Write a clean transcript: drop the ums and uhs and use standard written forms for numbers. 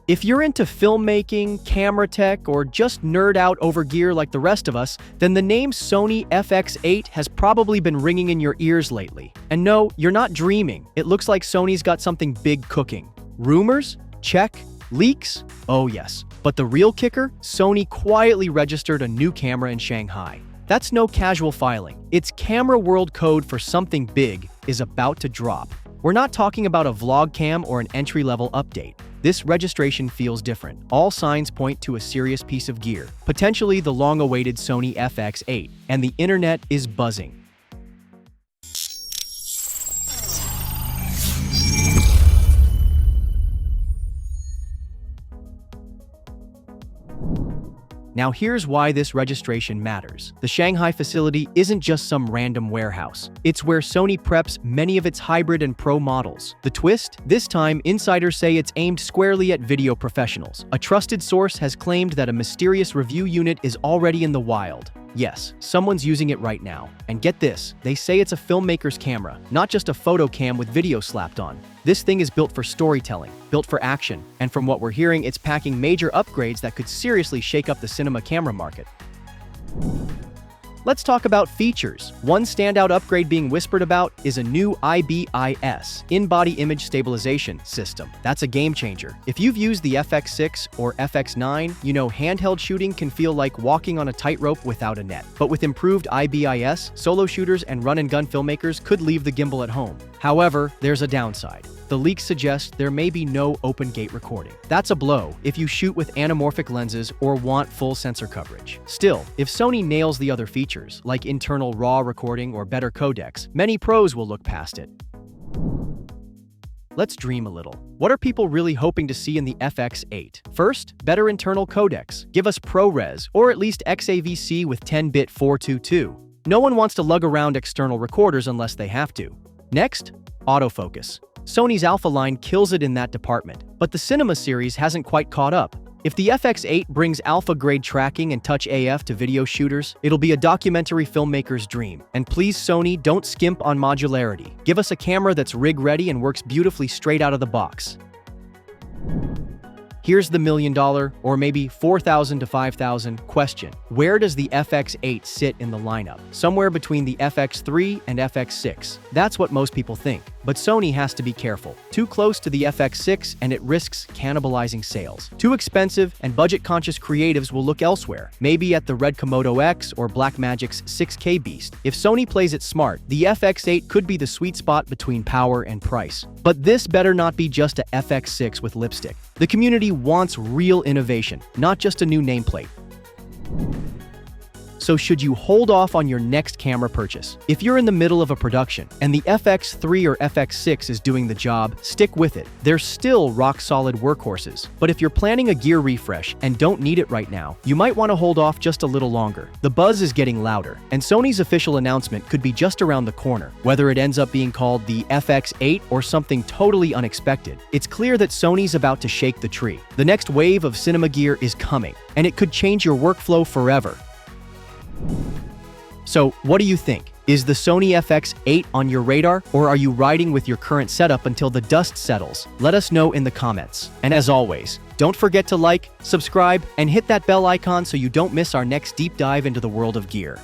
If you're into filmmaking, camera tech, or just nerd out over gear like the rest of us, then the name Sony FX8 has probably been ringing in your ears lately. And no, you're not dreaming. It looks like Sony's got something big cooking. Rumors? Check. Leaks? Oh yes. But the real kicker? Sony quietly registered a new camera in Shanghai. That's no casual filing. Its camera world code for something big is about to drop. We're not talking about a vlog cam or an entry-level update. This registration feels different. All signs point to a serious piece of gear, potentially the long-awaited Sony FX8, and the internet is buzzing. Now here's why this registration matters. The Shanghai facility isn't just some random warehouse. It's where Sony preps many of its hybrid and pro models. The twist? This time, insiders say it's aimed squarely at video professionals. A trusted source has claimed that a mysterious review unit is already in the wild. Yes, someone's using it right now. And get this, they say it's a filmmaker's camera, not just a photo cam with video slapped on. This thing is built for storytelling, built for action, and from what we're hearing, it's packing major upgrades that could seriously shake up the cinema camera market. Let's talk about features. One standout upgrade being whispered about is a new IBIS, in-body image stabilization system. That's a game changer. If you've used the FX6 or FX9, you know handheld shooting can feel like walking on a tightrope without a net. But with improved IBIS, solo shooters and run-and-gun filmmakers could leave the gimbal at home. However, there's a downside. The leaks suggest there may be no open-gate recording. That's a blow if you shoot with anamorphic lenses or want full sensor coverage. Still, if Sony nails the other features, like internal RAW recording or better codecs, many pros will look past it. Let's dream a little. What are people really hoping to see in the FX8? First, better internal codecs. Give us ProRes, or at least XAVC with 10-bit 422. No one wants to lug around external recorders unless they have to. Next, autofocus. Sony's Alpha line kills it in that department, but the Cinema series hasn't quite caught up. If the FX8 brings alpha-grade tracking and Touch AF to video shooters, it'll be a documentary filmmaker's dream. And please, Sony, don't skimp on modularity. Give us a camera that's rig-ready and works beautifully straight out of the box. Here's the $1 million, or maybe $4,000 to $5,000 question. Where does the FX8 sit in the lineup? Somewhere between the FX3 and FX6. That's what most people think. But Sony has to be careful. Too close to the FX6 and it risks cannibalizing sales. Too expensive and budget-conscious creatives will look elsewhere, maybe at the Red Komodo X or Blackmagic's 6K Beast. If Sony plays it smart, the FX8 could be the sweet spot between power and price. But this better not be just a FX6 with lipstick. The community wants real innovation, not just a new nameplate. So should you hold off on your next camera purchase? If you're in the middle of a production and the FX3 or FX6 is doing the job, stick with it. They're still rock-solid workhorses. But if you're planning a gear refresh and don't need it right now, you might want to hold off just a little longer. The buzz is getting louder, and Sony's official announcement could be just around the corner. Whether it ends up being called the FX8 or something totally unexpected, it's clear that Sony's about to shake the tree. The next wave of cinema gear is coming, and it could change your workflow forever. So, what do you think? Is the Sony FX8 on your radar, or are you riding with your current setup until the dust settles? Let us know in the comments. And as always, don't forget to like, subscribe, and hit that bell icon so you don't miss our next deep dive into the world of gear.